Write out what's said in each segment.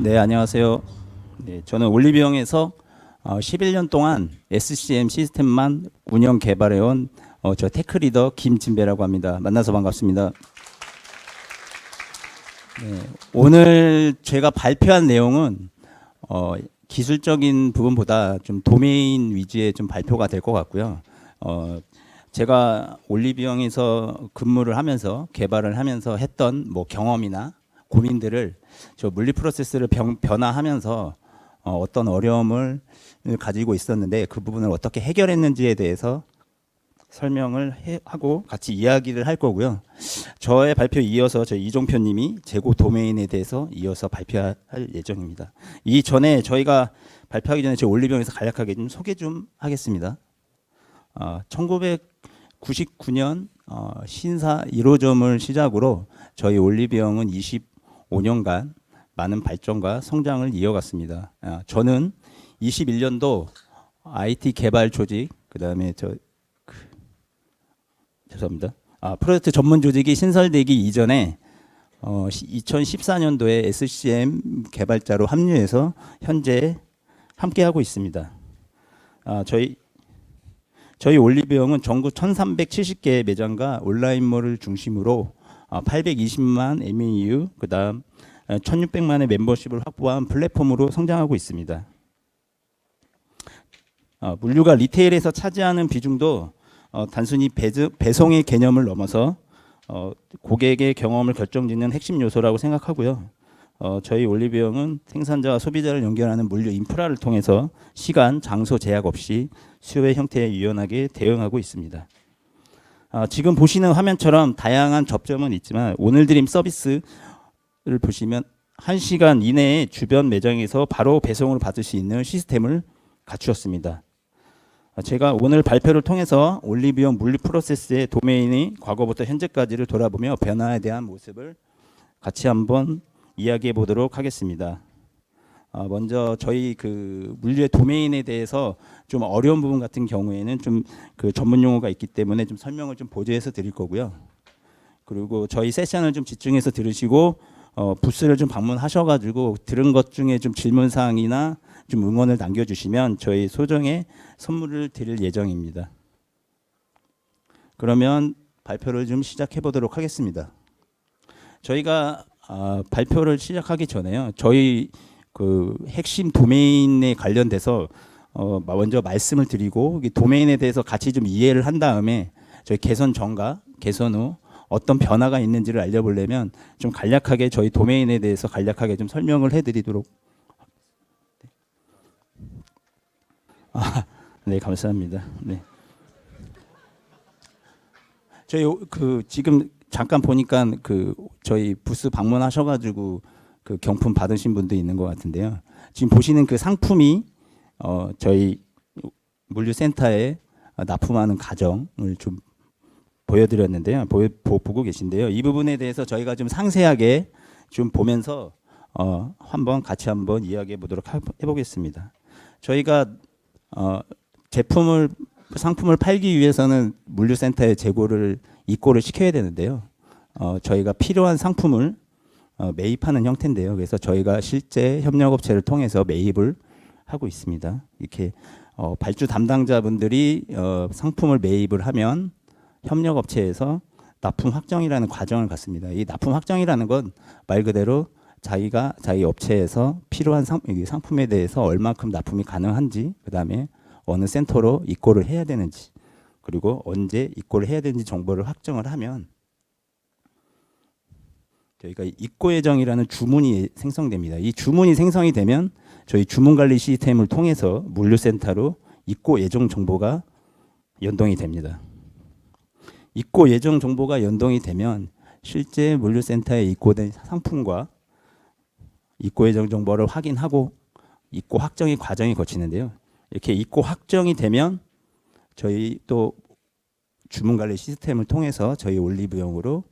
네, 안녕하세요. 네, 저는 올리브영에서 11년 동안 SCM 시스템만 운영 개발해온 저 테크리더 김진배라고 합니다. 만나서 반갑습니다. 네, 오늘 제가 발표한 내용은 기술적인 부분보다 좀 도메인 위주의 좀 발표가 될 것 같고요. 제가 올리브영에서 근무를 하면서 개발을 하면서 했던 뭐 경험이나 고민들을 저 물리 프로세스를 변화하면서 어떤 어려움을 가지고 있었는데 그 부분을 어떻게 해결했는지에 대해서 설명을 하고 같이 이야기를 할 거고요. 저의 발표 이어서 저 이종표님이 재고 도메인에 대해서 이어서 발표할 예정입니다. 이 전에 저희가 발표하기 전에 제 올리브영에서 간략하게 좀 소개 좀 하겠습니다. 1999년 신사 1호점을 시작으로 저희 올리브영은 25년간 많은 발전과 성장을 이어갔습니다. 저는 21년도 IT 개발 조직, 그다음에 죄송합니다. 프로젝트 전문 조직이 신설되기 이전에 2014년도에 SCM 개발자로 합류해서 현재 함께하고 있습니다. 저희 올리브영은 전국 1,370개 매장과 온라인몰을 중심으로 820만 MAU, 그다음 1,600만의 멤버십을 확보한 플랫폼으로 성장하고 있습니다. 물류가 리테일에서 차지하는 비중도 단순히 배송의 개념을 넘어서 고객의 경험을 결정짓는 핵심 요소라고 생각하고요. 저희 올리브영은 생산자와 소비자를 연결하는 물류 인프라를 통해서 시간, 장소 제약 없이 수요의 형태에 유연하게 대응하고 있습니다. 지금 보시는 화면처럼 다양한 접점은 있지만 오늘 드림 서비스를 보시면 1시간 이내에 주변 매장에서 바로 배송을 받을 수 있는 시스템을 갖추었습니다. 제가 오늘 발표를 통해서 올리브영 물류 프로세스의 도메인이 과거부터 현재까지를 돌아보며 변화에 대한 모습을 같이 한번 이야기해 보도록 하겠습니다. 먼저 저희 그 물류의 도메인에 대해서 좀 어려운 부분 같은 경우에는 좀 그 전문 용어가 있기 때문에 좀 설명을 좀 보조해서 드릴 거고요. 그리고 저희 세션을 좀 집중해서 들으시고 부스를 좀 방문하셔가지고 들은 것 중에 좀 질문 사항이나 좀 응원을 남겨주시면 저희 소정의 선물을 드릴 예정입니다. 그러면 발표를 좀 시작해 보도록 하겠습니다. 저희가 발표를 시작하기 전에요. 저희 그 핵심 도메인에 관련돼서 먼저 말씀을 드리고 도메인에 대해서 같이 좀 이해를 한 다음에 저희 개선 전과 개선 후 어떤 변화가 있는지를 알려보려면 좀 간략하게 저희 도메인에 대해서 간략하게 좀 설명을 해드리도록. 네, 감사합니다. 네. 저희 그 지금 잠깐 보니까 그 저희 부스 방문하셔가지고 그 경품 받으신 분도 있는 것 같은데요. 지금 보시는 그 상품이 저희 물류센터에 납품하는 과정을 좀 보여드렸는데요. 보고 계신데요. 이 부분에 대해서 저희가 좀 상세하게 좀 보면서 한번 같이 한번 이야기해 보도록 해보겠습니다. 저희가 상품을 팔기 위해서는 물류센터에 재고를 입고를 시켜야 되는데요. 저희가 필요한 상품을 매입하는 형태인데요. 그래서 저희가 실제 협력업체를 통해서 매입을 하고 있습니다. 이렇게 발주 담당자분들이 상품을 매입을 하면 협력업체에서 납품 확정이라는 과정을 갖습니다. 이 납품 확정이라는 건 말 그대로 자기가 자기 업체에서 필요한 상품에 대해서 얼마큼 납품이 가능한지, 그다음에 어느 센터로 입고를 해야 되는지, 그리고 언제 입고를 해야 되는지 정보를 확정을 하면 저희가 입고 예정이라는 주문이 생성됩니다. 이 주문이 생성이 되면 저희 주문 관리 시스템을 통해서 물류센터로 입고 예정 정보가 연동이 됩니다. 입고 예정 정보가 연동이 되면 실제 물류센터에 입고된 상품과 입고 예정 정보를 확인하고 입고 확정의 과정이 거치는데요. 이렇게 입고 확정이 되면 저희 또 주문 관리 시스템을 통해서 저희 올리브영으로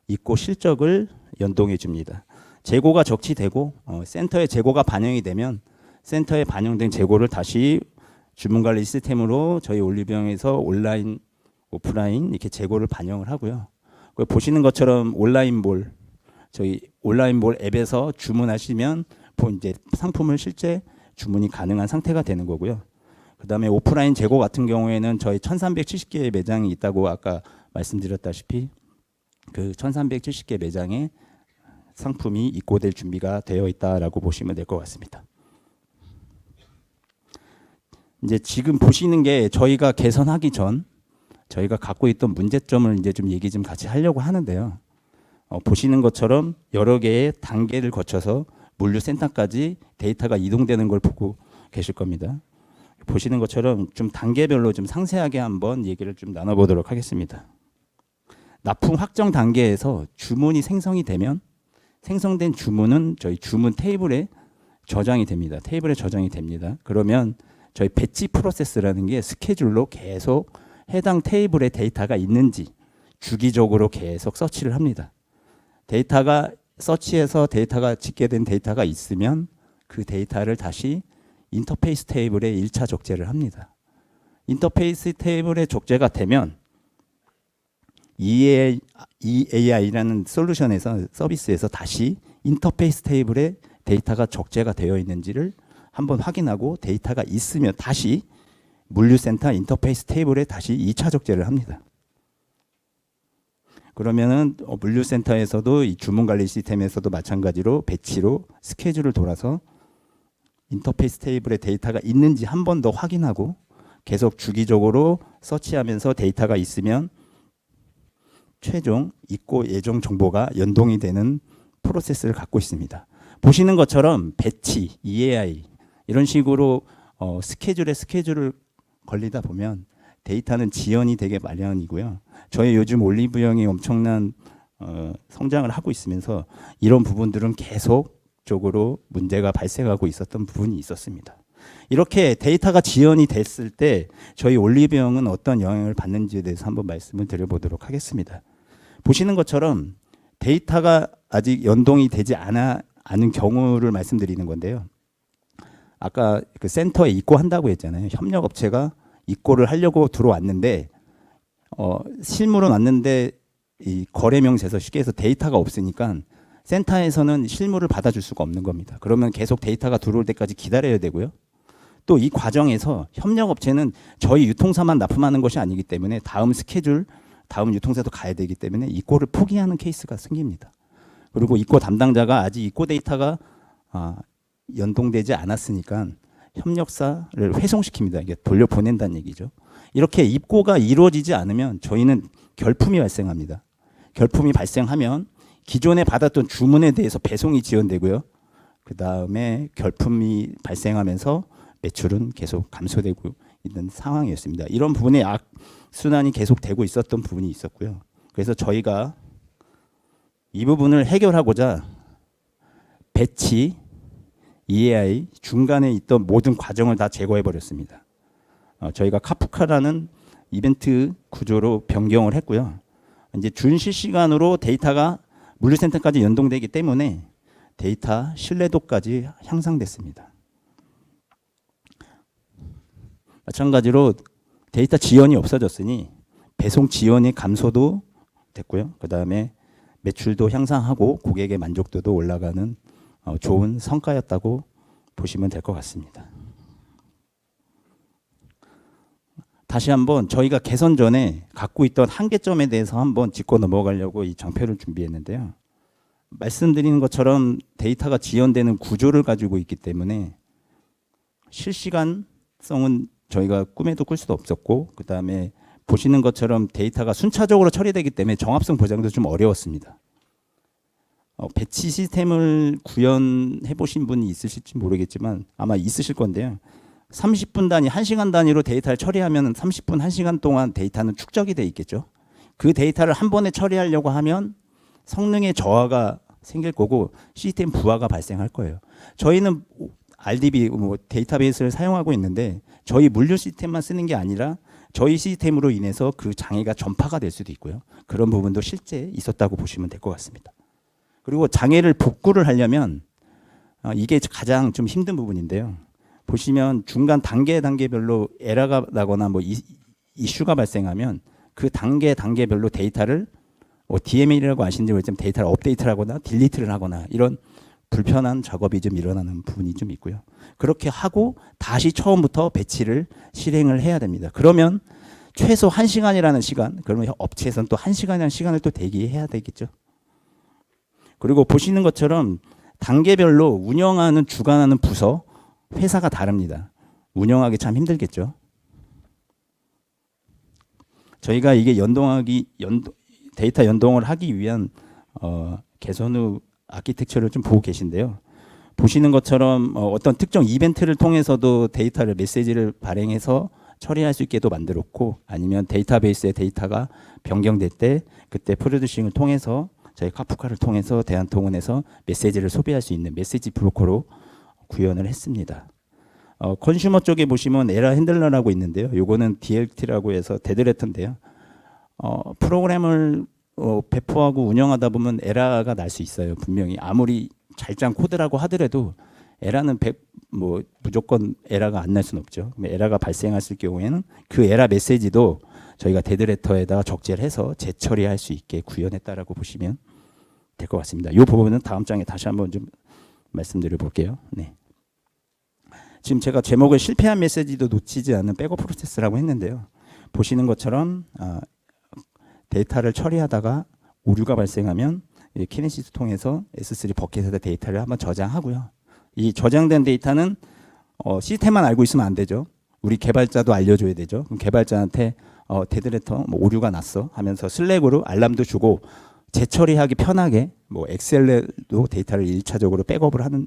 입고 실적을 연동해 줍니다. 재고가 적치되고 센터에 재고가 반영이 되면 센터에 반영된 재고를 다시 주문 관리 시스템으로 저희 올리브영에서 온라인, 오프라인 이렇게 재고를 반영을 하고요. 보시는 것처럼 온라인몰, 저희 온라인몰 앱에서 주문하시면 이제 상품을 실제 주문이 가능한 상태가 되는 거고요. 그다음에 오프라인 재고 같은 경우에는 저희 1370개의 매장이 있다고 아까 말씀드렸다시피 그 1370개 매장에 상품이 입고될 준비가 되어 있다라고 보시면 될 것 같습니다. 이제 지금 보시는 게 저희가 개선하기 전 저희가 갖고 있던 문제점을 이제 좀 얘기 좀 같이 하려고 하는데요. 보시는 것처럼 여러 개의 단계를 거쳐서 물류센터까지 데이터가 이동되는 걸 보고 계실 겁니다. 보시는 것처럼 좀 단계별로 좀 상세하게 한번 얘기를 좀 나눠보도록 하겠습니다. 납품 확정 단계에서 주문이 생성이 되면 생성된 주문은 저희 주문 테이블에 저장이 됩니다. 테이블에 저장이 됩니다. 그러면 저희 배치 프로세스라는 게 스케줄로 계속 해당 테이블에 데이터가 있는지 주기적으로 계속 서치를 합니다. 데이터가 서치해서 데이터가 집계된 데이터가 있으면 그 데이터를 다시 인터페이스 테이블에 1차 적재를 합니다. 인터페이스 테이블에 적재가 되면 EAI라는 솔루션에서 서비스에서 다시 인터페이스 테이블에 데이터가 적재가 되어 있는지를 한번 확인하고 데이터가 있으면 다시 물류센터 인터페이스 테이블에 다시 2차 적재를 합니다. 그러면은 물류센터에서도 이 주문관리 시스템에서도 마찬가지로 배치로 스케줄을 돌아서 인터페이스 테이블에 데이터가 있는지 한 번 더 확인하고 계속 주기적으로 서치하면서 데이터가 있으면 최종 입고 예정 정보가 연동이 되는 프로세스를 갖고 있습니다. 보시는 것처럼 배치, EAI 이런 식으로 스케줄을 걸리다 보면 데이터는 지연이 되게 마련이고요. 저희 요즘 올리브영이 엄청난 성장을 하고 있으면서 이런 부분들은 계속적으로 문제가 발생하고 있었던 부분이 있었습니다. 이렇게 데이터가 지연이 됐을 때 저희 올리브영은 어떤 영향을 받는지에 대해서 한번 말씀을 드려보도록 하겠습니다. 보시는 것처럼 데이터가 아직 연동이 되지 않은 경우를 말씀드리는 건데요. 아까 그 센터에 입고한다고 했잖아요. 협력업체가 입고를 하려고 들어왔는데 실물은 왔는데 이 거래명세서 쉽게 해서 데이터가 없으니까 센터에서는 실물을 받아줄 수가 없는 겁니다. 그러면 계속 데이터가 들어올 때까지 기다려야 되고요. 또 이 과정에서 협력업체는 저희 유통사만 납품하는 것이 아니기 때문에 다음 스케줄, 다음 유통사도 가야 되기 때문에 입고를 포기하는 케이스가 생깁니다. 그리고 입고 담당자가 아직 입고 데이터가 연동되지 않았으니까 협력사를 회송시킵니다. 이게 돌려보낸다는 얘기죠. 이렇게 입고가 이루어지지 않으면 저희는 결품이 발생합니다. 결품이 발생하면 기존에 받았던 주문에 대해서 배송이 지연되고요. 그 다음에 결품이 발생하면서 매출은 계속 감소되고 있는 상황이었습니다. 이런 부분의 악순환이 계속되고 있었던 부분이 있었고요. 그래서 저희가 이 부분을 해결하고자 배치, EAI 중간에 있던 모든 과정을 다 제거해 버렸습니다. 저희가 카프카라는 이벤트 구조로 변경을 했고요. 이제 준실시간으로 데이터가 물류센터까지 연동되기 때문에 데이터 신뢰도까지 향상됐습니다. 마찬가지로 데이터 지연이 없어졌으니 배송 지연의 감소도 됐고요. 그 다음에 매출도 향상하고 고객의 만족도도 올라가는 좋은 성과였다고 보시면 될 것 같습니다. 다시 한번 저희가 개선 전에 갖고 있던 한계점에 대해서 한번 짚고 넘어가려고 이 장표를 준비했는데요. 말씀드리는 것처럼 데이터가 지연되는 구조를 가지고 있기 때문에 실시간성은 저희가 꿈에도 꿀 수도 없었고, 그 다음에 보시는 것처럼 데이터가 순차적으로 처리되기 때문에 정합성 보장도 좀 어려웠습니다. 배치 시스템을 구현해 보신 분이 있으실지 모르겠지만 아마 있으실 건데요. 30분 단위, 1시간 단위로 데이터를 처리하면 30분, 1시간 동안 데이터는 축적이 돼 있겠죠. 그 데이터를 한 번에 처리하려고 하면 성능의 저하가 생길 거고 시스템 부하가 발생할 거예요. 저희는 RDB 데이터베이스를 사용하고 있는데 저희 물류 시스템만 쓰는 게 아니라 저희 시스템으로 인해서 그 장애가 전파가 될 수도 있고요. 그런 부분도 실제 있었다고 보시면 될 것 같습니다. 그리고 장애를 복구를 하려면 이게 가장 좀 힘든 부분인데요. 보시면 중간 단계별로 에러가 나거나 이슈가 발생하면 그 단계별로 데이터를 DML이라고 아시는지 모르겠지만 데이터를 업데이트를 하거나 딜리트를 하거나 이런 불편한 작업이 좀 일어나는 부분이 좀 있고요. 그렇게 하고 다시 처음부터 배치를 실행을 해야 됩니다. 그러면 최소 1시간이라는 시간, 그러면 업체에서는 또 1시간이라는 시간을 또 대기해야 되겠죠. 그리고 보시는 것처럼 단계별로 운영하는, 주관하는 부서, 회사가 다릅니다. 운영하기 참 힘들겠죠. 저희가 이게 데이터 연동을 하기 위한 개선 후 아키텍처를 좀 보고 계신데요. 보시는 것처럼 어떤 특정 이벤트를 통해서도 데이터를, 메시지를 발행해서 처리할 수 있게도 만들었고, 아니면 데이터베이스의 데이터가 변경될 때 그때 프로듀싱을 통해서 저희 카프카를 통해서 대한통운에서 메시지를 소비할 수 있는 메시지 브로커로 구현을 했습니다. 컨슈머 쪽에 보시면 에라 핸들러라고 있는데요. 요거는 DLT라고 해서 데드레터인데요. 프로그램을 배포하고 운영하다 보면 에러가 날 수 있어요. 분명히 아무리 잘 짠 코드라고 하더라도 에러는 무조건 에러가 안 날 수는 없죠. 에러가 발생했을 경우에는 그 에러 메시지도 저희가 데드레터에다가 적재를 해서 재처리할 수 있게 구현했다라고 보시면 될 것 같습니다. 이 부분은 다음 장에 다시 한번 좀 말씀드려 볼게요. 네. 지금 제가 제목을 실패한 메시지도 놓치지 않는 백업 프로세스라고 했는데요. 보시는 것처럼 데이터를 처리하다가 오류가 발생하면 키네시스 통해서 S3 버킷에다 데이터를 한번 저장하고요. 이 저장된 데이터는 시스템만 알고 있으면 안 되죠. 우리 개발자도 알려줘야 되죠. 그럼 개발자한테 데드레터 오류가 났어 하면서 슬랙으로 알람도 주고 재처리하기 편하게 엑셀로 데이터를 1차적으로 백업을 하는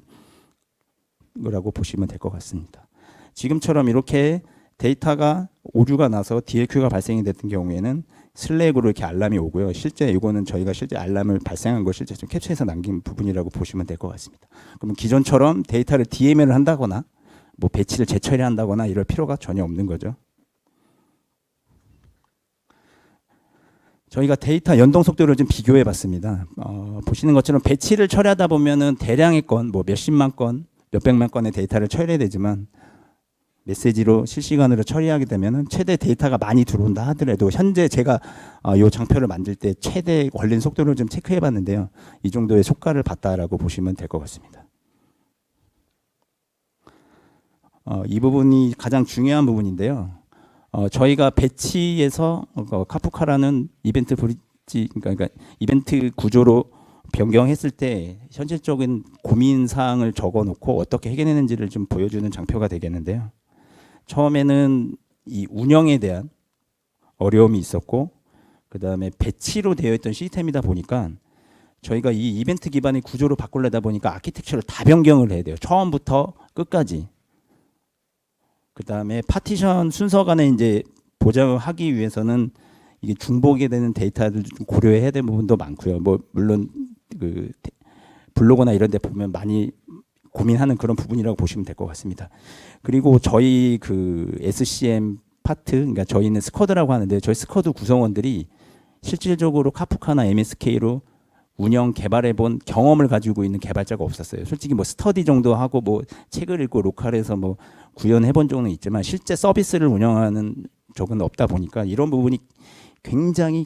거라고 보시면 될 것 같습니다. 지금처럼 이렇게 데이터가 오류가 나서 DLQ가 발생이 됐던 경우에는 슬랙으로 이렇게 알람이 오고요. 실제 이거는 저희가 실제 알람을 발생한 걸 실제 좀 캡처해서 남긴 부분이라고 보시면 될 것 같습니다. 그러면 기존처럼 데이터를 DML을 한다거나 배치를 재처리한다거나 이럴 필요가 전혀 없는 거죠. 저희가 데이터 연동 속도를 좀 비교해 봤습니다. 보시는 것처럼 배치를 처리하다 보면은 대량의 건, 몇십만 건, 몇백만 건의 데이터를 처리해야 되지만 메시지로 실시간으로 처리하게 되면은 최대 데이터가 많이 들어온다 하더라도 현재 제가 이 장표를 만들 때 최대 걸린 속도를 좀 체크해 봤는데요. 이 정도의 효과를 봤다라고 보시면 될 것 같습니다. 이 부분이 가장 중요한 부분인데요. 저희가 배치에서 카프카라는 이벤트 브릿지, 그러니까 이벤트 구조로 변경했을 때 현실적인 고민 사항을 적어놓고 어떻게 해결했는지를 좀 보여주는 장표가 되겠는데요. 처음에는 이 운영에 대한 어려움이 있었고, 그 다음에 배치로 되어 있던 시스템이다 보니까 저희가 이 이벤트 기반의 구조로 바꾸려다 보니까 아키텍처를 다 변경을 해야 돼요. 처음부터 끝까지. 그 다음에 파티션 순서 간에 이제 보장을 하기 위해서는 이게 중복이 되는 데이터를 좀 고려해야 되는 부분도 많고요. 물론 그 블로그나 이런 데 보면 많이 고민하는 그런 부분이라고 보시면 될 것 같습니다. 그리고 저희 그 SCM 파트, 그러니까 저희는 스쿼드라고 하는데 저희 스쿼드 구성원들이 실질적으로 카프카나 MSK로 운영 개발해 본 경험을 가지고 있는 개발자가 없었어요. 솔직히 스터디 정도 하고 책을 읽고 로컬에서 구현해 본 적은 있지만 실제 서비스를 운영하는 적은 없다 보니까 이런 부분이 굉장히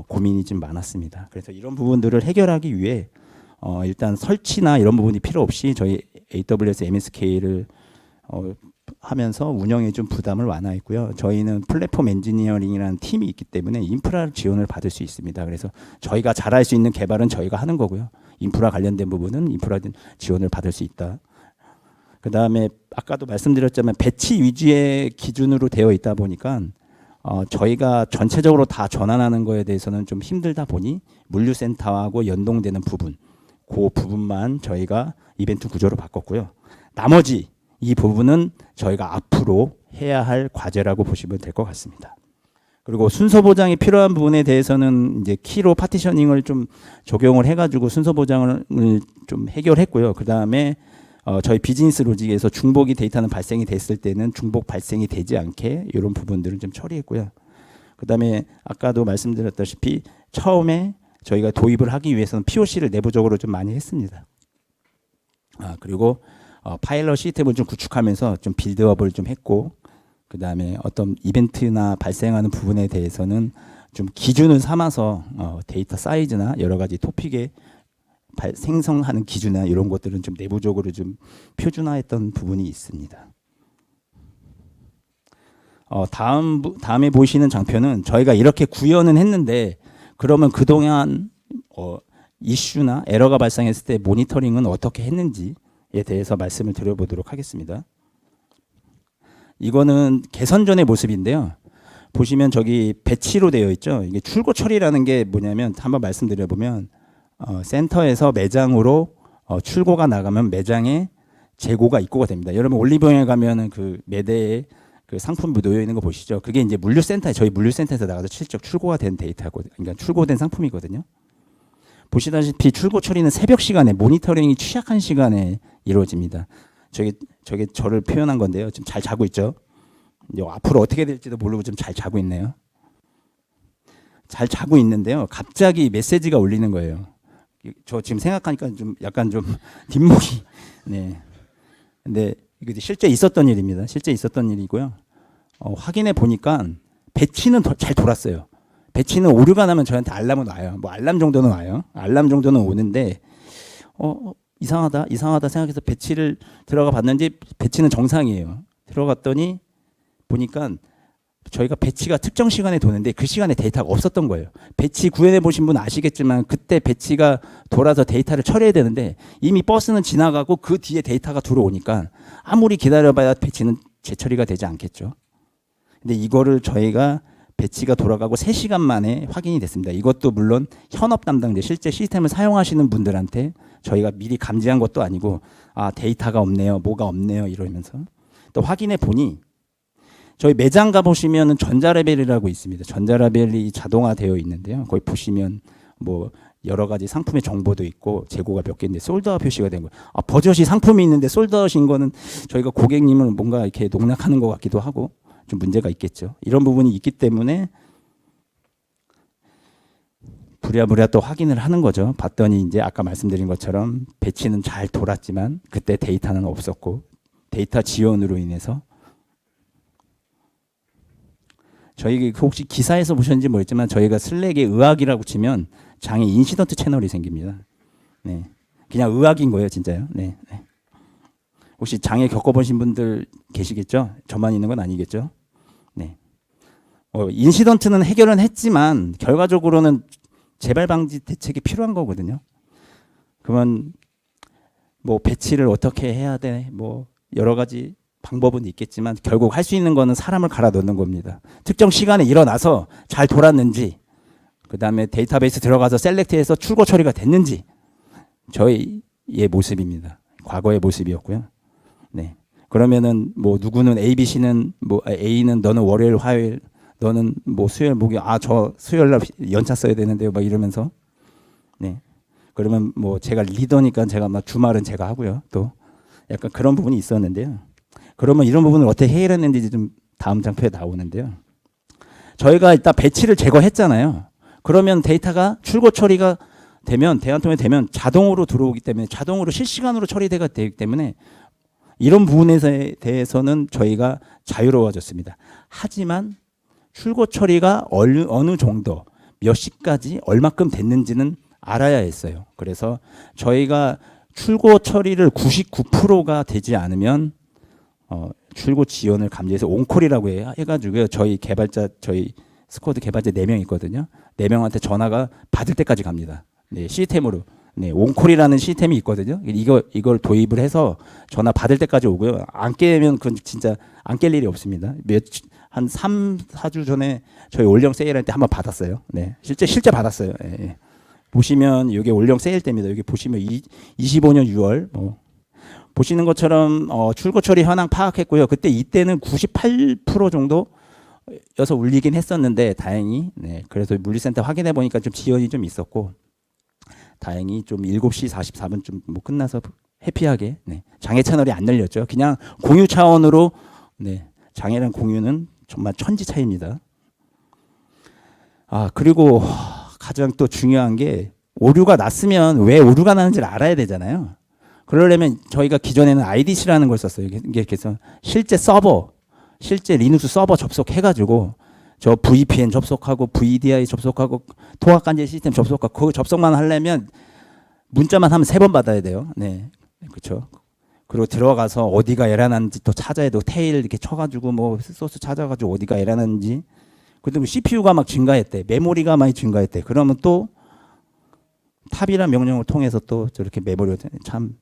고민이 좀 많았습니다. 그래서 이런 부분들을 해결하기 위해 일단 설치나 이런 부분이 필요 없이 저희 AWS MSK를 하면서 운영에 좀 부담을 완화했고요. 저희는 플랫폼 엔지니어링이라는 팀이 있기 때문에 인프라 지원을 받을 수 있습니다. 그래서 저희가 잘할 수 있는 개발은 저희가 하는 거고요. 인프라 관련된 부분은 인프라 지원을 받을 수 있다. 그 다음에 아까도 말씀드렸지만 배치 위주의 기준으로 되어 있다 보니까 저희가 전체적으로 다 전환하는 거에 대해서는 좀 힘들다 보니 물류센터하고 연동되는 부분, 그 부분만 저희가 이벤트 구조로 바꿨고요. 나머지 이 부분은 저희가 앞으로 해야 할 과제라고 보시면 될 것 같습니다. 그리고 순서 보장이 필요한 부분에 대해서는 이제 키로 파티셔닝을 좀 적용을 해가지고 순서 보장을 좀 해결했고요. 그 다음에 저희 비즈니스 로직에서 중복이 데이터는 발생이 됐을 때는 중복 발생이 되지 않게 이런 부분들을 좀 처리했고요. 그 다음에 아까도 말씀드렸다시피 처음에 저희가 도입을 하기 위해서는 POC를 내부적으로 좀 많이 했습니다. 그리고 파일럿 시스템을 좀 구축하면서 좀 빌드업을 좀 했고, 그 다음에 어떤 이벤트나 발생하는 부분에 대해서는 좀 기준을 삼아서 데이터 사이즈나 여러 가지 토픽에 생성하는 기준이나 이런 것들은 좀 내부적으로 좀 표준화했던 부분이 있습니다. 다음에 보시는 장표는 저희가 이렇게 구현은 했는데 그러면 그동안 이슈나 에러가 발생했을 때 모니터링은 어떻게 했는지에 대해서 말씀을 드려보도록 하겠습니다. 이거는 개선 전의 모습인데요. 보시면 저기 배치로 되어 있죠. 이게 출고 처리라는 게 뭐냐면 한번 말씀드려보면 센터에서 매장으로 출고가 나가면 매장에 재고가 입고가 됩니다. 여러분 올리브영에 가면은 그 매대에 그 상품이 놓여 있는 거 보시죠. 그게 이제 물류센터에 저희 물류센터에서 나가서 실적 출고가 된 데이터고, 그러니까 출고된 상품이거든요. 보시다시피 출고 처리는 새벽 시간에 모니터링이 취약한 시간에 이루어집니다. 저게 저를 표현한 건데요. 지금 잘 자고 있죠. 이제 앞으로 어떻게 될지도 모르고 좀 잘 자고 있네요. 잘 자고 있는데요. 갑자기 메시지가 울리는 거예요. 저 지금 생각하니까 좀 약간 좀 뒷목이. 네. 근데 이게 실제 있었던 일입니다. 실제 있었던 일이고요. 확인해 보니까 배치는 잘 돌았어요. 배치는 오류가 나면 저한테 알람은 와요. 뭐 알람 정도는 와요. 알람 정도는 오는데 이상하다 생각해서 배치를 들어가 봤는지 배치는 정상이에요. 들어갔더니 보니까 저희가 배치가 특정 시간에 도는데 그 시간에 데이터가 없었던 거예요. 배치 구현해 보신 분 아시겠지만 그때 배치가 돌아서 데이터를 처리해야 되는데 이미 버스는 지나가고 그 뒤에 데이터가 들어오니까 아무리 기다려봐야 배치는 재처리가 되지 않겠죠. 근데 이거를 저희가 배치가 돌아가고 3시간 만에 확인이 됐습니다. 이것도 물론 현업 담당자, 실제 시스템을 사용하시는 분들한테 저희가 미리 감지한 것도 아니고 데이터가 없네요, 뭐가 없네요 이러면서 또 확인해 보니 저희 매장 가보시면 전자라벨이라고 있습니다. 전자라벨이 자동화되어 있는데요. 거기 보시면 뭐 여러 가지 상품의 정보도 있고 재고가 몇 개인데 솔드아웃 표시가 된 거예요. 버젓이 상품이 있는데 솔드아웃인 거는 저희가 고객님을 뭔가 이렇게 농락하는 것 같기도 하고 좀 문제가 있겠죠. 이런 부분이 있기 때문에 부랴부랴 또 확인을 하는 거죠. 봤더니 이제 아까 말씀드린 것처럼 배치는 잘 돌았지만 그때 데이터는 없었고 데이터 지연으로 인해서 저희 혹시 기사에서 보셨는지 모르겠지만 저희가 슬랙에 의학이라고 치면 장애 인시던트 채널이 생깁니다. 네, 그냥 의학인 거예요, 진짜요. 네. 혹시 장애 겪어보신 분들 계시겠죠? 저만 있는 건 아니겠죠? 네. 인시던트는 해결은 했지만 결과적으로는 재발 방지 대책이 필요한 거거든요. 그러면 뭐 배치를 어떻게 해야 돼? 뭐 여러 가지 방법은 있겠지만 결국 할 수 있는 거는 사람을 갈아 넣는 겁니다. 특정 시간에 일어나서 잘 돌았는지, 그 다음에 데이터베이스 들어가서 셀렉트해서 출고 처리가 됐는지, 저희의 모습입니다. 과거의 모습이었고요. 네. 그러면은 뭐 누구는 A, B, C는 뭐 A는 너는 월요일, 화요일, 너는 뭐 수요일, 목요일, 저 수요일 날 연차 써야 되는데요, 막 이러면서, 네. 그러면 뭐 제가 리더니까 제가 막 주말은 제가 하고요. 또 약간 그런 부분이 있었는데요. 그러면 이런 부분을 어떻게 해결했는지 좀 다음 장표에 나오는데요. 저희가 일단 배치를 제거했잖아요. 그러면 데이터가 출고 처리가 되면 대한통에 되면 자동으로 들어오기 때문에 자동으로 실시간으로 처리가 되기 때문에 이런 부분에 대해서는 저희가 자유로워졌습니다. 하지만 출고 처리가 어느 정도 몇 시까지 얼마큼 됐는지는 알아야 했어요. 그래서 저희가 출고 처리를 99%가 되지 않으면 출고 지연을 감지해서 온콜이라고 해가지고요. 저희 스쿼드 개발자 4명 있거든요. 4명한테 전화가 받을 때까지 갑니다. 네, 시스템으로. 네, 온콜이라는 시스템이 있거든요. 이걸 도입을 해서 전화 받을 때까지 오고요. 안 깨면 그건 진짜 안 깰 일이 없습니다. 한 3, 4주 전에 저희 올영 세일할 때 한번 받았어요. 네, 실제 받았어요. 예. 보시면 이게 올영 세일 때입니다. 여기 보시면 25년 6월 보시는 것처럼 출고 처리 현황 파악했고요. 이때는 98% 정도여서 울리긴 했었는데 다행히 그래서 물류센터 확인해 보니까 좀 지연이 좀 있었고 다행히 좀 7시 44분쯤 뭐 끝나서 해피하게 장애 채널이 안 열렸죠. 그냥 공유 차원으로 장애랑 공유는 정말 천지 차이입니다. 그리고 가장 또 중요한 게 오류가 났으면 왜 오류가 나는지를 알아야 되잖아요. 그러려면 저희가 기존에는 IDC라는 걸 썼어요. 이게 그래서 실제 리눅스 서버 접속해가지고 저 VPN 접속하고 VDI 접속하고 통합관제 시스템 접속하고 그 접속만 하려면 문자만 하면 3번 받아야 돼요. 네, 그렇죠. 그리고 들어가서 어디가 에러 났는지 또 찾아야 되고 테일 이렇게 쳐가지고 뭐 소스 찾아가지고 어디가 에러 났는지. 그리고 CPU가 막 증가했대, 메모리가 많이 증가했대. 그러면 또 탑이란 명령을 통해서 또 저렇게 메모리가 참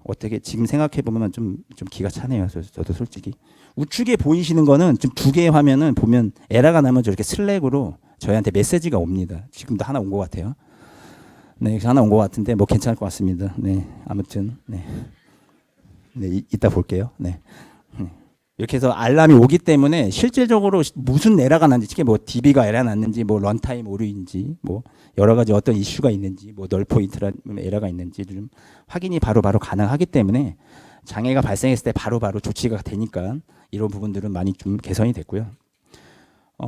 어떻게 지금 생각해 보면 좀 기가 차네요. 저도 솔직히 우측에 보이시는 거는 지금 2개의 화면은 보면 에러가 나면 저렇게 슬랙으로 저희한테 메시지가 옵니다. 지금도 하나 온 것 같아요. 네, 하나 온 것 같은데 뭐 괜찮을 것 같습니다. 네, 아무튼 네, 이따 볼게요. 네. 이렇게 해서 알람이 오기 때문에 실질적으로 무슨 에러가 났는지, 특히 뭐 DB가 에러 났는지, 뭐 런타임 오류인지, 뭐 여러 가지 어떤 이슈가 있는지, 뭐 널 포인트라는 에러가 있는지 좀 확인이 바로바로 가능하기 때문에 장애가 발생했을 때 바로바로 조치가 되니까 이런 부분들은 많이 좀 개선이 됐고요.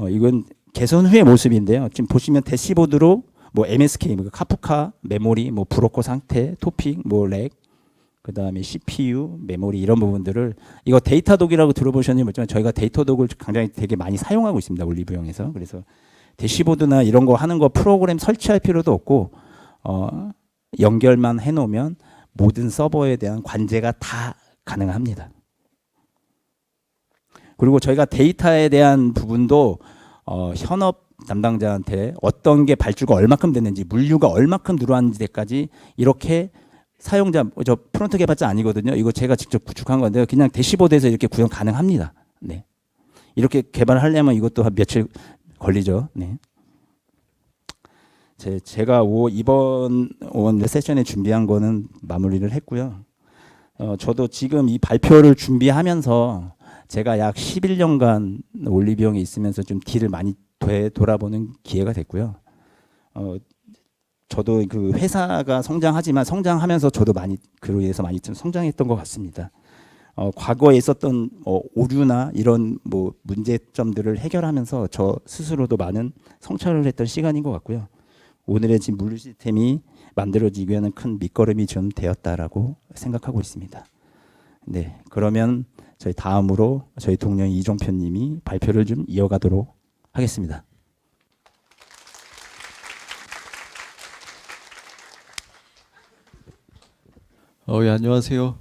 이건 개선 후의 모습인데요. 지금 보시면 대시보드로 뭐 MSK, 뭐 카프카, 메모리, 뭐 브로커 상태, 토픽, 뭐 렉, 그 다음에 CPU, 메모리 이런 부분들을, 이거 데이터독이라고 들어보셨는지 모르지만 저희가 데이터독을 굉장히 되게 많이 사용하고 있습니다. 올리브영에서. 그래서 대시보드나 이런 거 하는 거 프로그램 설치할 필요도 없고 연결만 해놓으면 모든 서버에 대한 관제가 다 가능합니다. 그리고 저희가 데이터에 대한 부분도 현업 담당자한테 어떤 게 발주가 얼마큼 됐는지, 물류가 얼마큼 들어왔는지까지 이렇게 사용자, 저 프론트 개발자 아니거든요. 이거 제가 직접 구축한 건데요. 그냥 대시보드에서 이렇게 구현 가능합니다. 네. 이렇게 개발하려면 이것도 한 며칠 걸리죠. 네. 제가 이번 세션에 준비한 거는 마무리를 했고요. 저도 지금 이 발표를 준비하면서 제가 약 11년간 올리브영에 있으면서 좀 뒤를 많이 돌아보는 기회가 됐고요. 저도 그 회사가 성장하지만 성장하면서 저도 많이 그로 인해서 많이 좀 성장했던 것 같습니다. 과거에 있었던 오류나 이런 뭐 문제점들을 해결하면서 저 스스로도 많은 성찰을 했던 시간인 것 같고요. 오늘의 지금 물류 시스템이 만들어지기 위한 큰 밑거름이 좀 되었다라고 생각하고 있습니다. 네, 그러면 저희 다음으로 저희 동료 이종표님이 발표를 좀 이어가도록 하겠습니다. 예, 안녕하세요.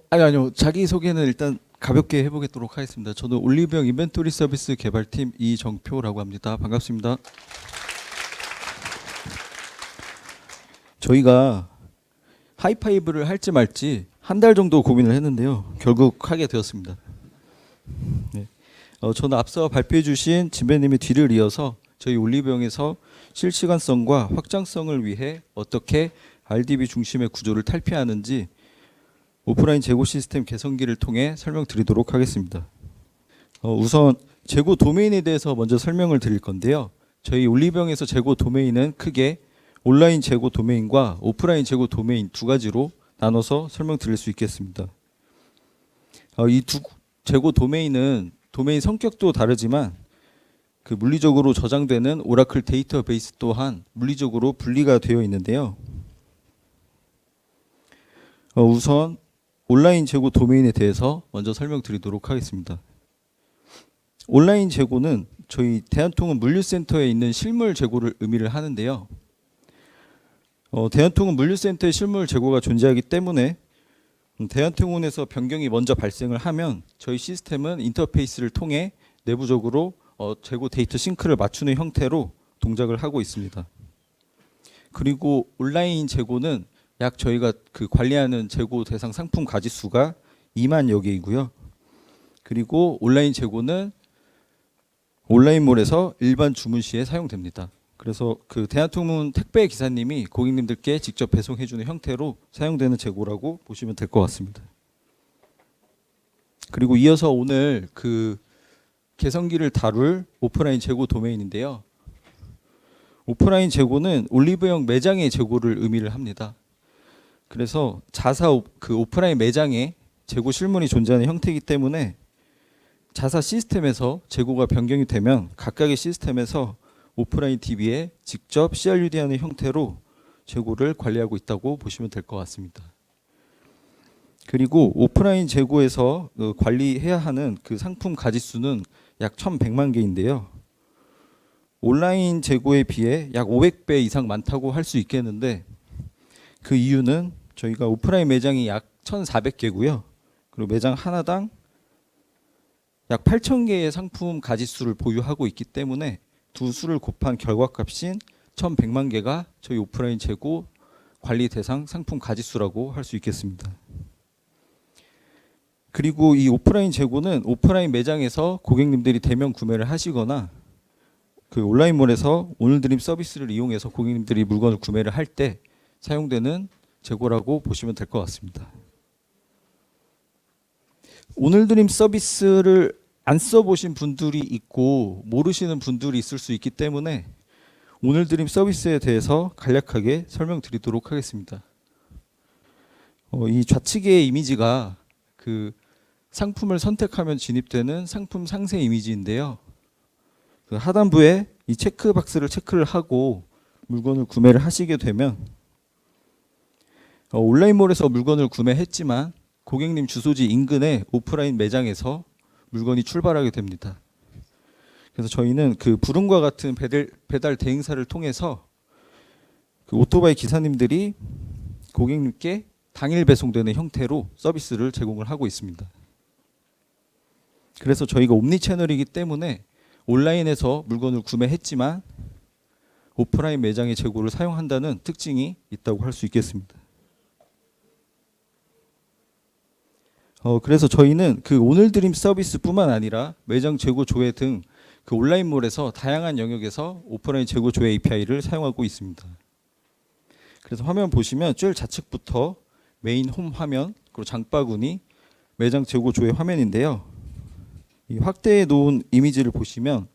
아니요. 자기소개는 일단 가볍게 해보도록 하겠습니다. 저는 올리브영 인벤토리 서비스 개발팀 이정표라고 합니다. 반갑습니다. 저희가 하이파이브를 할지 말지 한 달 정도 고민을 했는데요. 결국 하게 되었습니다. 네. 저는 앞서 발표해 주신 진배님의 뒤를 이어서 저희 올리브영에서 실시간성과 확장성을 위해 어떻게 RDB 중심의 구조를 탈피하는지 오프라인 재고 시스템 개선기를 통해 설명드리도록 하겠습니다. 우선 재고 도메인에 대해서 먼저 설명을 드릴 건데요. 저희 올리브영에서 재고 도메인은 크게 온라인 재고 도메인과 오프라인 재고 도메인 두 가지로 나눠서 설명드릴 수 있겠습니다. 이 두 재고 도메인은 도메인 성격도 다르지만 그 물리적으로 저장되는 오라클 데이터베이스 또한 물리적으로 분리가 되어 있는데요. 우선 온라인 재고 도메인에 대해서 먼저 설명드리도록 하겠습니다. 온라인 재고는 저희 대한통운 물류센터에 있는 실물 재고를 의미를 하는데요. 대한통운 물류센터에 실물 재고가 존재하기 때문에 대한통운에서 변경이 먼저 발생을 하면 저희 시스템은 인터페이스를 통해 내부적으로 재고 데이터 싱크를 맞추는 형태로 동작을 하고 있습니다. 그리고 온라인 재고는 약 저희가 그 관리하는 재고 대상 상품 가짓수가 2만여 개이고요. 그리고 온라인 재고는 온라인몰에서 일반 주문 시에 사용됩니다. 그래서 그 대한통운 택배 기사님이 고객님들께 직접 배송해주는 형태로 사용되는 재고라고 보시면 될 것 같습니다. 그리고 이어서 오늘 그 개선기를 다룰 오프라인 재고 도메인인데요. 오프라인 재고는 올리브영 매장의 재고를 의미를 합니다. 그래서 자사 그 오프라인 매장에 재고 실물이 존재하는 형태이기 때문에 자사 시스템에서 재고가 변경이 되면 각각의 시스템에서 오프라인 DB에 직접 CRUD하는 형태로 재고를 관리하고 있다고 보시면 될 것 같습니다. 그리고 오프라인 재고에서 관리해야 하는 그 상품 가짓수는 약 1,100만 개인데요. 온라인 재고에 비해 약 500배 이상 많다고 할 수 있겠는데, 그 이유는 저희가 오프라인 매장이 약 1,400개고요. 그리고 매장 하나당 약 8,000개의 상품 가짓수를 보유하고 있기 때문에 두 수를 곱한 결과값인 1,100만 개가 저희 오프라인 재고 관리 대상 상품 가짓수라고 할 수 있겠습니다. 그리고 이 오프라인 재고는 오프라인 매장에서 고객님들이 대면 구매를 하시거나 그 온라인몰에서 오늘드림 서비스를 이용해서 고객님들이 물건을 구매를 할 때 사용되는 재고라고 보시면 될 것 같습니다. 오늘드림 서비스를 안 써보신 분들이 있고 모르시는 분들이 있을 수 있기 때문에 오늘드림 서비스에 대해서 간략하게 설명드리도록 하겠습니다. 이 좌측의 이미지가 그 상품을 선택하면 진입되는 상품 상세 이미지인데요. 그 하단부에 이 체크박스를 체크를 하고 물건을 구매를 하시게 되면 온라인몰에서 물건을 구매했지만 고객님 주소지 인근의 오프라인 매장에서 물건이 출발하게 됩니다. 그래서 저희는 그 부름과 같은 배달 대행사를 통해서 그 오토바이 기사님들이 고객님께 당일 배송되는 형태로 서비스를 제공을 하고 있습니다. 그래서 저희가 옴니 채널이기 때문에 온라인에서 물건을 구매했지만 오프라인 매장의 재고를 사용한다는 특징이 있다고 할 수 있겠습니다. 그래서 저희는 그 오늘드림 서비스뿐만 아니라 매장 재고 조회 등 그 온라인몰에서 다양한 영역에서 오프라인 재고 조회 API를 사용하고 있습니다. 그래서 화면 보시면 제일 좌측부터 메인 홈 화면, 그리고 장바구니, 매장 재고 조회 화면인데요. 이 확대해 놓은 이미지를 보시면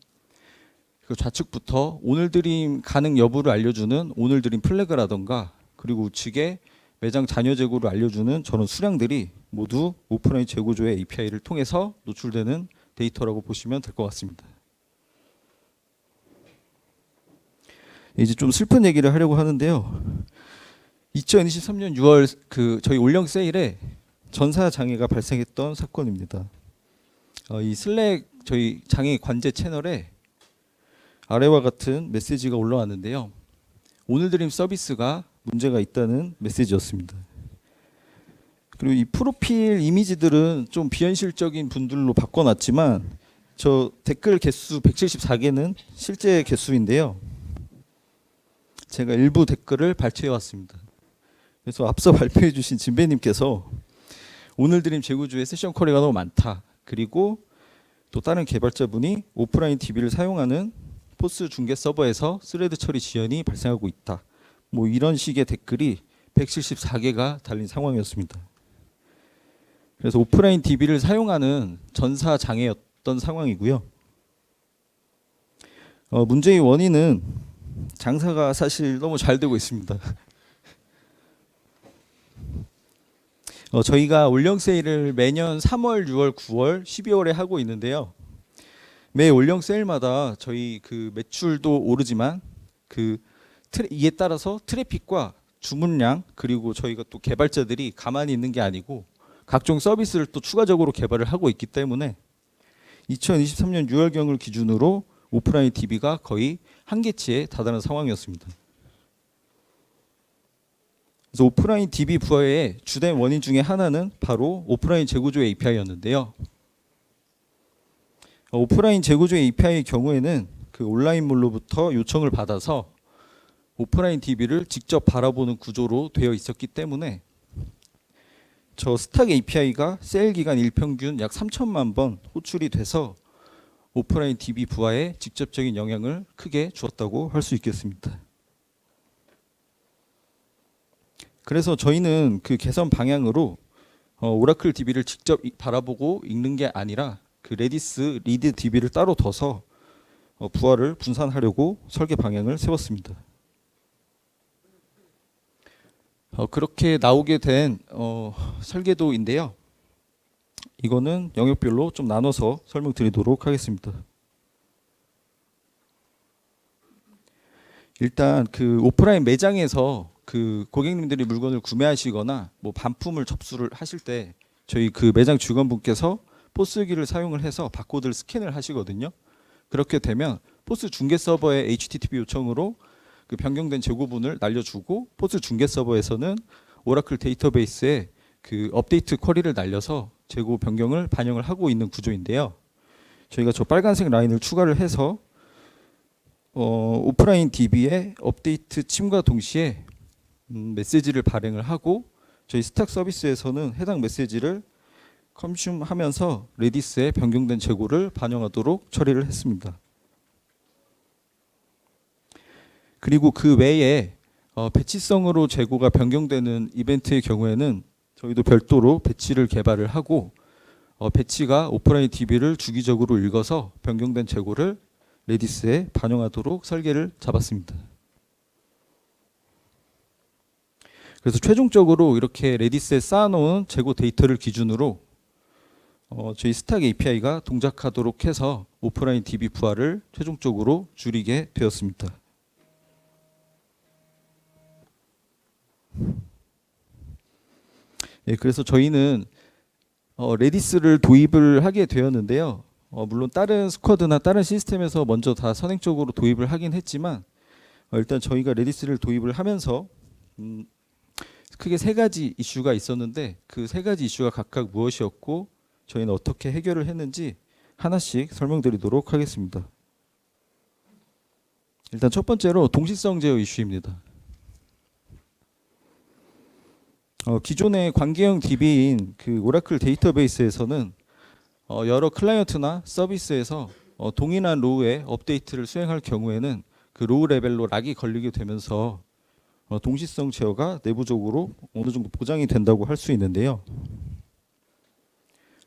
그 좌측부터 오늘드림 가능 여부를 알려주는 오늘드림 플래그라던가, 그리고 우측에 매장 잔여 재고를 알려주는 저런 수량들이 모두 오프라인 재고 조회 API를 통해서 노출되는 데이터라고 보시면 될 것 같습니다. 이제 좀 슬픈 얘기를 하려고 하는데요. 2023년 6월 그 저희 올영 세일에 전사 장애가 발생했던 사건입니다. 이 슬랙 저희 장애 관제 채널에 아래와 같은 메시지가 올라왔는데요. 오늘드림 서비스가 문제가 있다는 메시지였습니다. 그리고 이 프로필 이미지들은 좀 비현실적인 분들로 바꿔놨지만 저 댓글 개수 174개는 실제 개수인데요. 제가 일부 댓글을 발췌해 왔습니다. 그래서 앞서 발표해 주신 진배님께서 오늘드림 재고주의 세션 쿼리가 너무 많다. 그리고 또 다른 개발자분이 오프라인 DB를 사용하는 포스 중계 서버에서 스레드 처리 지연이 발생하고 있다. 뭐 이런 식의 댓글이 174개가 달린 상황이었습니다. 그래서 오프라인 DB를 사용하는 전사 장애였던 상황이고요. 문제의 원인은 장사가 사실 너무 잘 되고 있습니다. 저희가 올영 세일을 매년 3월, 6월, 9월, 12월에 하고 있는데요. 매 올영 세일마다 저희 그 매출도 오르지만 이에 따라서 트래픽과 주문량, 그리고 저희가 또 개발자들이 가만히 있는 게 아니고 각종 서비스를 또 추가적으로 개발을 하고 있기 때문에 2023년 6월경을 기준으로 오프라인 DB가 거의 한계치에 다다른 상황이었습니다. 그래서 오프라인 DB 부하의 주된 원인 중에 하나는 바로 오프라인 재고조 API였는데요. 오프라인 재고조 API의 경우에는 그 온라인몰로부터 요청을 받아서 오프라인 DB를 직접 바라보는 구조로 되어 있었기 때문에 저 스탁 API가 세일 기간 일평균 약 3천만 번 호출이 돼서 오프라인 DB 부하에 직접적인 영향을 크게 주었다고 할 수 있겠습니다. 그래서 저희는 그 개선 방향으로 오라클 DB를 직접 바라보고 읽는 게 아니라 그 레디스 리드 DB를 따로 둬서 부하를 분산하려고 설계 방향을 세웠습니다. 그렇게 나오게 된 설계도인데요. 이거는 영역별로 좀 나눠서 설명드리도록 하겠습니다. 일단 그 오프라인 매장에서 그 고객님들이 물건을 구매하시거나 뭐 반품을 접수를 하실 때 저희 그 매장 직원분께서 포스기를 사용을 해서 바코드를 스캔을 하시거든요. 그렇게 되면 포스 중계 서버의 HTTP 요청으로 그 변경된 재고분을 날려주고, 포스 중계 서버에서는 오라클 데이터베이스에 그 업데이트 쿼리를 날려서 재고 변경을 반영을 하고 있는 구조인데요. 저희가 저 빨간색 라인을 추가를 해서 오프라인 DB의 업데이트 침과 동시에 메시지를 발행을 하고, 저희 스탁 서비스에서는 해당 메시지를 컨슘하면서 레디스에 변경된 재고를 반영하도록 처리를 했습니다. 그리고 그 외에 배치성으로 재고가 변경되는 이벤트의 경우에는 저희도 별도로 배치를 개발을 하고, 배치가 오프라인 DB를 주기적으로 읽어서 변경된 재고를 레디스에 반영하도록 설계를 잡았습니다. 그래서 최종적으로 이렇게 레디스에 쌓아놓은 재고 데이터를 기준으로 저희 스탁 API가 동작하도록 해서 오프라인 DB 부하를 최종적으로 줄이게 되었습니다. 예, 그래서 저희는 레디스를 도입을 하게 되었는데요. 물론 다른 스쿼드나 다른 시스템에서 먼저 다 선행적으로 도입을 하긴 했지만, 일단 저희가 레디스를 도입을 하면서 크게 세 가지 이슈가 있었는데, 그 세 가지 이슈가 각각 무엇이었고 저희는 어떻게 해결을 했는지 하나씩 설명드리도록 하겠습니다. 일단 첫 번째로 동시성 제어 이슈입니다. 기존의 관계형 DB인 그 오라클 데이터베이스에서는 여러 클라이언트나 서비스에서 동일한 로우의 업데이트를 수행할 경우에는 그 로우 레벨로 락이 걸리게 되면서 동시성 제어가 내부적으로 어느 정도 보장이 된다고 할 수 있는데요.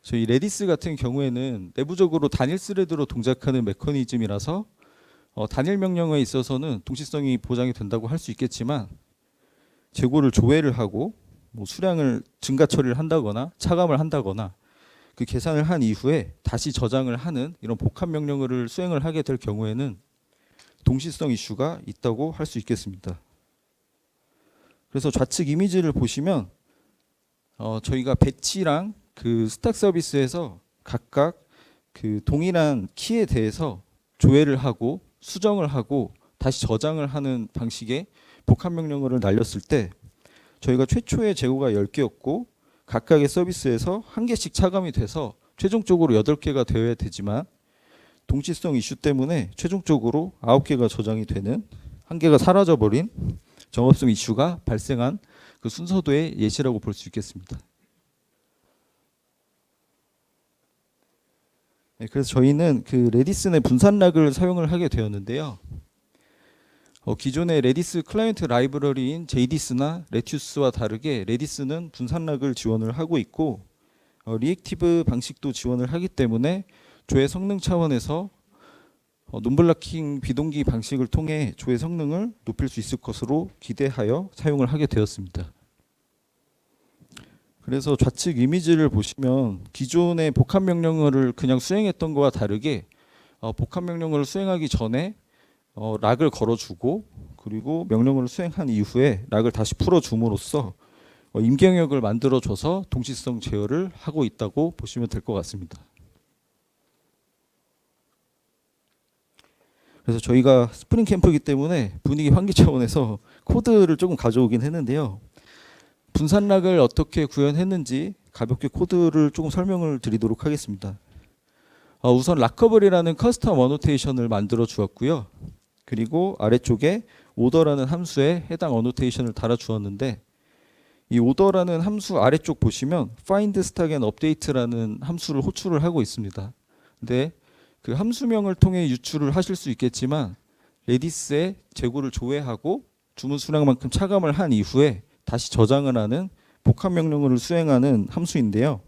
저희 레디스 같은 경우에는 내부적으로 단일 스레드로 동작하는 메커니즘이라서 단일 명령어에 있어서는 동시성이 보장이 된다고 할 수 있겠지만, 재고를 조회를 하고 수량을 증가 처리를 한다거나 차감을 한다거나 그 계산을 한 이후에 다시 저장을 하는 이런 복합 명령어를 수행을 하게 될 경우에는 동시성 이슈가 있다고 할 수 있겠습니다. 그래서 좌측 이미지를 보시면 저희가 배치랑 그 스탁 서비스에서 각각 그 동일한 키에 대해서 조회를 하고 수정을 하고 다시 저장을 하는 방식의 복합 명령어를 날렸을 때, 저희가 최초의 재고가 10개였고 각각의 서비스에서 1개씩 차감이 돼서 최종적으로 8개가 되어야 되지만, 동시성 이슈 때문에 최종적으로 9개가 저장이 되는, 1개가 사라져버린 정업성 이슈가 발생한 그 순서도의 예시라고 볼 수 있겠습니다. 네, 그래서 저희는 그 레디스 내 분산 락을 사용을 하게 되었는데요. 기존의 레디스 클라이언트 라이브러리인 JDIS나 레튜스와 다르게 레디스는 분산 락을 지원을 하고 있고, 리액티브 방식도 지원을 하기 때문에 조회 성능 차원에서 논블라킹 비동기 방식을 통해 조회 성능을 높일 수 있을 것으로 기대하여 사용을 하게 되었습니다. 그래서 좌측 이미지를 보시면 기존의 복합 명령어를 그냥 수행했던 것과 다르게 복합 명령어를 수행하기 전에 락을 걸어주고, 그리고 명령어를 수행한 이후에 락을 다시 풀어줌으로써 임경역을 만들어줘서 동시성 제어를 하고 있다고 보시면 될 것 같습니다. 그래서 저희가 스프링 캠프이기 때문에 분위기 환기 차원에서 코드를 조금 가져오긴 했는데요. 분산 락을 어떻게 구현했는지 가볍게 코드를 조금 설명을 드리도록 하겠습니다. 우선 락커블이라는 커스텀 어노테이션을 만들어 주었고요. 그리고 아래쪽에 오더라는 함수에 해당 어노테이션을 달아 주었는데, 이 오더라는 함수 아래쪽 보시면 find stack and update라는 함수를 호출을 하고 있습니다. 근데 그 함수명을 통해 유출을 하실 수 있겠지만, 레디스에 재고를 조회하고 주문 수량만큼 차감을 한 이후에 다시 저장을 하는 복합 명령어를 수행하는 함수인데요.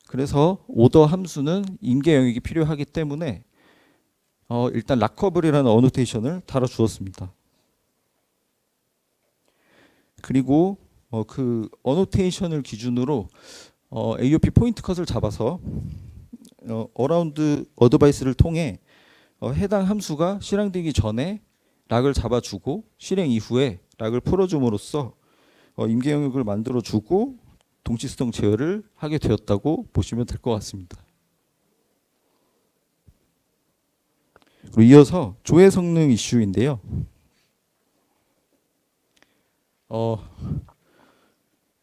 그래서 오더 함수는 임계 영역이 필요하기 때문에 일단 락커블이라는 어노테이션을 달아 주었습니다. 그리고 그 어노테이션을 기준으로 AOP 포인트 컷을 잡아서 어라운드 어드바이스를 통해 해당 함수가 실행되기 전에 락을 잡아주고 실행 이후에 락을 풀어줌으로써 임계 영역을 만들어주고 동시성 제어를 하게 되었다고 보시면 될 것 같습니다. 그리고 이어서 조회 성능 이슈인데요.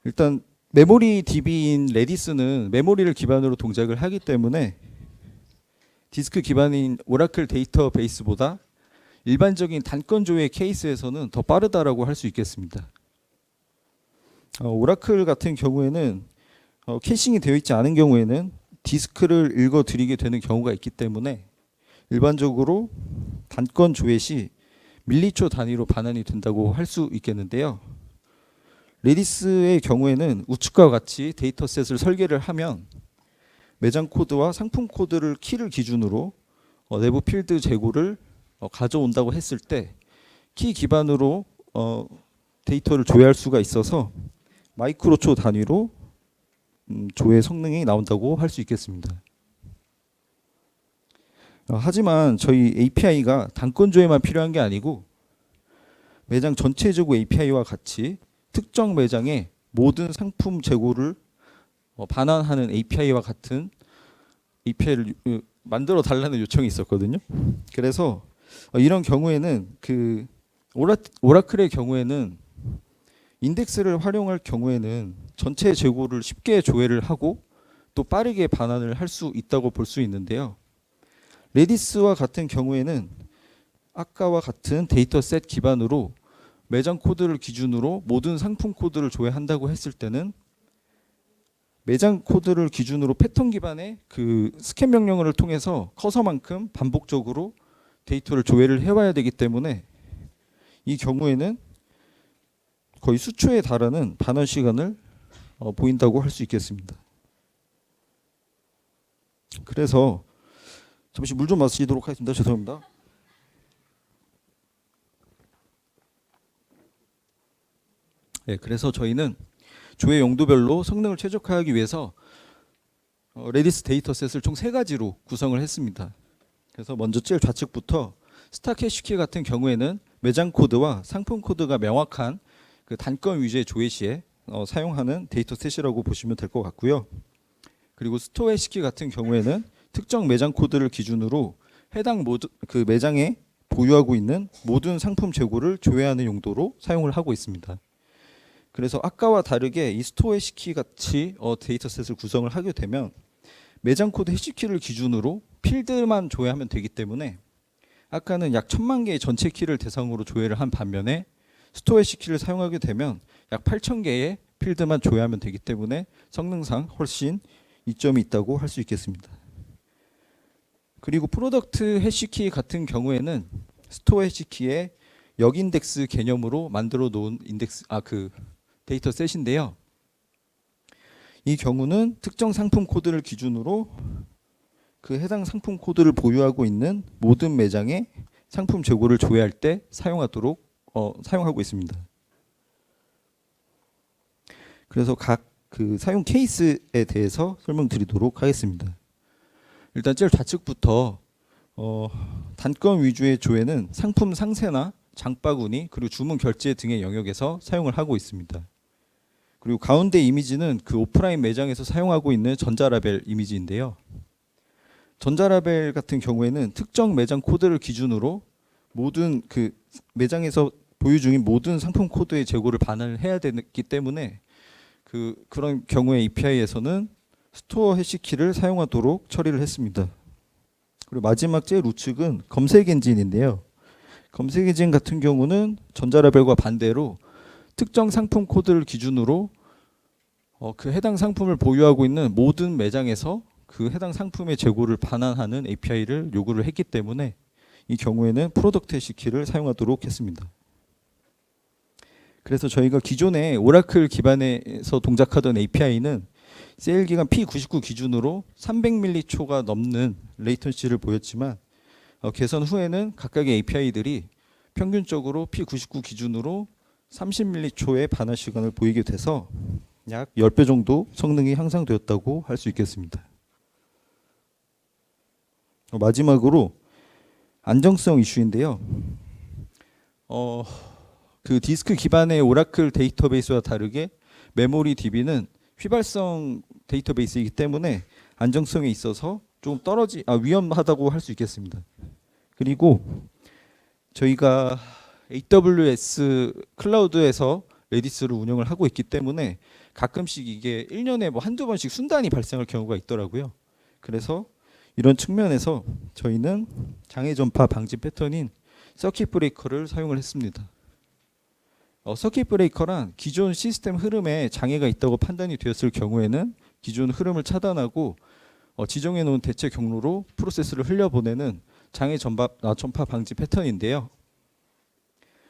일단 메모리 DB인 레디스는 메모리를 기반으로 동작을 하기 때문에 디스크 기반인 오라클 데이터베이스보다 일반적인 단건 조회 케이스에서는 더 빠르다라고 할 수 있겠습니다. 오라클 같은 경우에는 캐싱이 되어 있지 않은 경우에는 디스크를 읽어드리게 되는 경우가 있기 때문에 일반적으로 단건 조회 시 밀리초 단위로 반환이 된다고 할 수 있겠는데요. 레디스의 경우에는 우측과 같이 데이터셋을 설계를 하면 매장 코드와 상품 코드를 키를 기준으로 내부 필드 재고를 가져온다고 했을 때 키 기반으로 데이터를 조회할 수가 있어서 마이크로초 단위로 조회 성능이 나온다고 할 수 있겠습니다. 하지만 저희 API가 단건 조회만 필요한 게 아니고 매장 전체 재고 API와 같이 특정 매장의 모든 상품 재고를 반환하는 API와 같은 API를 만들어 달라는 요청이 있었거든요. 그래서 이런 경우에는 그 오라클의 경우에는 인덱스를 활용할 경우에는 전체 재고를 쉽게 조회를 하고 또 빠르게 반환을 할 수 있다고 볼 수 있는데요. 레디스와 같은 경우에는 아까와 같은 데이터셋 기반으로 매장 코드를 기준으로 모든 상품 코드를 조회한다고 했을 때는 매장 코드를 기준으로 패턴 기반의 그 스캔 명령어를 통해서 커서만큼 반복적으로 데이터를 조회를 해와야 되기 때문에 이 경우에는 거의 수초에 달하는 반환 시간을 보인다고 할 수 있겠습니다. 그래서 잠시 물 좀 마시도록 하겠습니다. 죄송합니다. 네, 그래서 저희는 조회 용도별로 성능을 최적화하기 위해서 레디스 데이터셋을 총 3가지로 구성을 했습니다. 그래서 먼저 제일 좌측부터 스타 캐시키 같은 경우에는 매장 코드와 상품 코드가 명확한 그 단건 위주의 조회 시에 사용하는 데이터셋이라고 보시면 될 것 같고요. 그리고 스토어 해시키 같은 경우에는 특정 매장 코드를 기준으로 해당 그 매장에 보유하고 있는 모든 상품 재고를 조회하는 용도로 사용을 하고 있습니다. 그래서 아까와 다르게 이 스토어 해시키 같이 데이터셋을 구성을 하게 되면 매장 코드 해시키를 기준으로 필드만 조회하면 되기 때문에 아까는 약 1000만 개의 전체 키를 대상으로 조회를 한 반면에 스토어 해시키를 사용하게 되면 약 8000개의 필드만 조회하면 되기 때문에 성능상 훨씬 이점이 있다고 할 수 있겠습니다. 그리고 프로덕트 해시키 같은 경우에는 스토어 해시키의 역인덱스 개념으로 만들어 놓은 인덱스 그 데이터셋인데요. 이 경우는 특정 상품 코드를 기준으로 그 해당 상품 코드를 보유하고 있는 모든 매장의 상품 재고를 조회할 때 사용하고 있습니다. 그래서 각 그 사용 케이스에 대해서 설명드리도록 하겠습니다. 일단 제일 좌측부터 단건 위주의 조회는 상품 상세나 장바구니 그리고 주문 결제 등의 영역에서 사용을 하고 있습니다. 그리고 가운데 이미지는 그 오프라인 매장에서 사용하고 있는 전자라벨 이미지인데요. 전자라벨 같은 경우에는 특정 매장 코드를 기준으로 모든 그 매장에서 보유 중인 모든 상품 코드의 재고를 반환을 해야 되기 때문에 그런 경우에 API에서는 스토어 해시키를 사용하도록 처리를 했습니다. 그리고 마지막 제일 우측은 검색 엔진인데요. 검색 엔진 같은 경우는 전자라벨과 반대로 특정 상품 코드를 기준으로 그 해당 상품을 보유하고 있는 모든 매장에서 그 해당 상품의 재고를 반환하는 API를 요구를 했기 때문에 이 경우에는 프로덕트 해시키를 사용하도록 했습니다. 그래서 저희가 기존에 오라클 기반에서 동작하던 API는 세일 기간 P99 기준으로 300mAh가 넘는 레이턴시를 보였지만 개선 후에는 각각의 API들이 평균적으로 P99 기준으로 30mAh의 반환 시간을 보이게 돼서 약 10배 정도 성능이 향상되었다고 할 수 있겠습니다. 마지막으로 안정성 이슈인데요. 그 디스크 기반의 오라클 데이터베이스와 다르게 메모리 DB는 휘발성 데이터베이스이기 때문에 안정성에 있어서 좀 위험하다고 할 수 있겠습니다. 그리고 저희가 AWS 클라우드에서 레디스를 운영을 하고 있기 때문에 가끔씩 이게 1년에 뭐 한두 번씩 순단이 발생할 경우가 있더라고요. 그래서 이런 측면에서 저희는 장애 전파 방지 패턴인 서킷 브레이커를 사용을 했습니다. 서킷 브레이커란 기존 시스템 흐름에 장애가 있다고 판단이 되었을 경우에는 기존 흐름을 차단하고 지정해 놓은 대체 경로로 프로세스를 흘려보내는 장애 전파 방지 패턴인데요.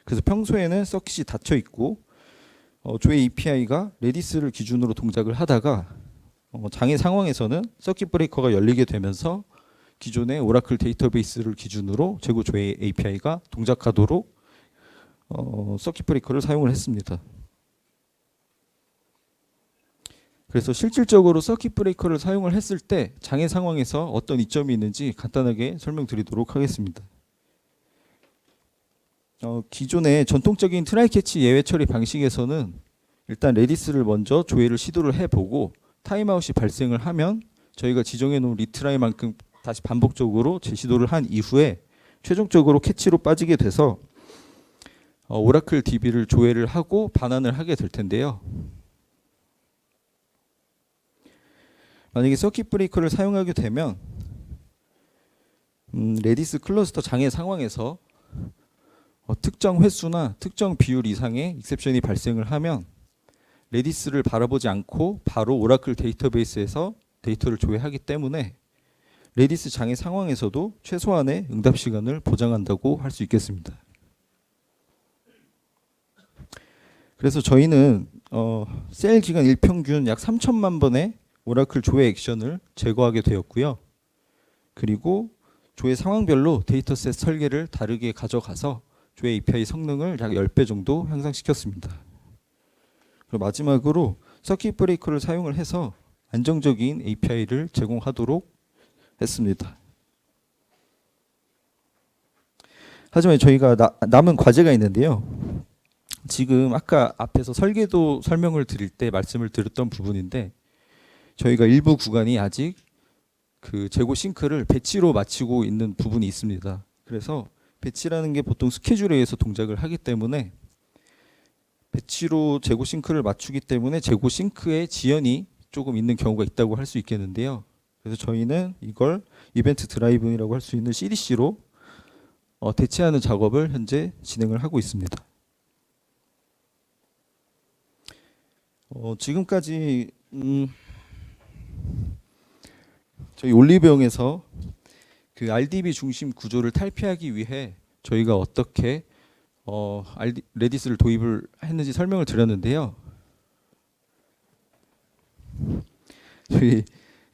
그래서 평소에는 서킷이 닫혀 있고 조회 API가 레디스를 기준으로 동작을 하다가 장애 상황에서는 서킷 브레이커가 열리게 되면서 기존의 오라클 데이터베이스를 기준으로 재고 조회 API가 동작하도록 서킷 브레이커를 사용을 했습니다. 그래서 실질적으로 서킷 브레이커를 사용을 했을 때 장애 상황에서 어떤 이점이 있는지 간단하게 설명드리도록 하겠습니다. 기존의 전통적인 트라이 캐치 예외 처리 방식에서는 일단 레디스를 먼저 조회를 시도를 해보고 타임아웃이 발생을 하면 저희가 지정해 놓은 리트라이만큼 다시 반복적으로 재시도를 한 이후에 최종적으로 캐치로 빠지게 돼서 오라클 DB를 조회를 하고 반환을 하게 될 텐데요. 만약에 서킷 브레이커를 사용하게 되면 레디스 클러스터 장애 상황에서 특정 횟수나 특정 비율 이상의 익셉션이 발생을 하면 레디스를 바라보지 않고 바로 오라클 데이터베이스에서 데이터를 조회하기 때문에 레디스 장애 상황에서도 최소한의 응답 시간을 보장한다고 할 수 있겠습니다. 그래서 저희는 세일 기간 일평균 약 3천만 번의 오라클 조회 액션을 제거하게 되었고요. 그리고 조회 상황별로 데이터셋 설계를 다르게 가져가서 조회 API 성능을 약 10배 정도 향상시켰습니다. 그리고 마지막으로 서킷 브레이커를 사용을 해서 안정적인 API를 제공하도록 했습니다. 하지만 저희가 남은 과제가 있는데요. 지금 아까 앞에서 설계도 설명을 드릴 때 말씀을 드렸던 부분인데 저희가 일부 구간이 아직 그 재고 싱크를 배치로 마치고 있는 부분이 있습니다. 그래서 배치라는 게 보통 스케줄에 의해서 동작을 하기 때문에 배치로 재고 싱크를 맞추기 때문에 재고 싱크에 지연이 조금 있는 경우가 있다고 할 수 있겠는데요. 그래서 저희는 이걸 이벤트 드라이븐이라고 할 수 있는 CDC로 대체하는 작업을 현재 진행을 하고 있습니다. 지금까지 저희 올리브영에서 그 RDB 중심 구조를 탈피하기 위해 저희가 어떻게 레디스를 도입을 했는지 설명을 드렸는데요. 저희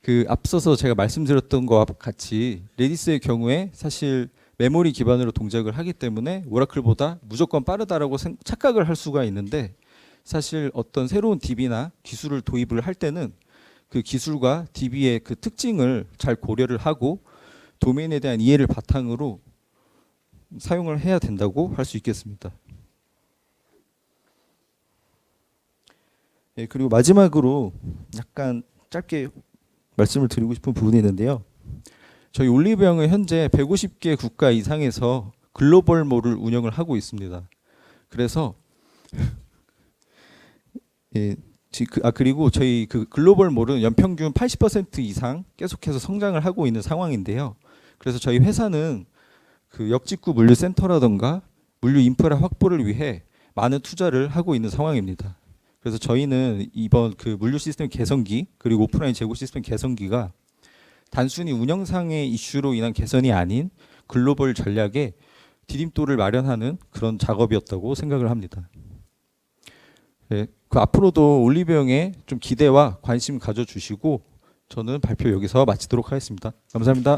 그 앞서서 제가 말씀드렸던 것과 같이 레디스의 경우에 사실 메모리 기반으로 동작을 하기 때문에 오라클보다 무조건 빠르다라고 착각을 할 수가 있는데 사실 어떤 새로운 DB나 기술을 도입을 할 때는 그 기술과 DB의 그 특징을 잘 고려를 하고 도메인에 대한 이해를 바탕으로 사용을 해야 된다고 할 수 있겠습니다. 예, 그리고 마지막으로 약간 짧게 말씀을 드리고 싶은 부분이 있는데요. 저희 올리브영은 현재 150개 국가 이상에서 글로벌몰을 운영을 하고 있습니다. 그래서 예, 그리고 저희 그 글로벌몰은 연평균 80% 이상 계속해서 성장을 하고 있는 상황인데요. 그래서 저희 회사는 그 역직구 물류 센터라던가 물류 인프라 확보를 위해 많은 투자를 하고 있는 상황입니다. 그래서 저희는 이번 그 물류 시스템 개선기 그리고 오프라인 재고 시스템 개선기가 단순히 운영상의 이슈로 인한 개선이 아닌 글로벌 전략의 디딤돌을 마련하는 그런 작업이었다고 생각을 합니다. 네, 그 앞으로도 올리브영에 좀 기대와 관심 가져주시고 저는 발표 여기서 마치도록 하겠습니다. 감사합니다.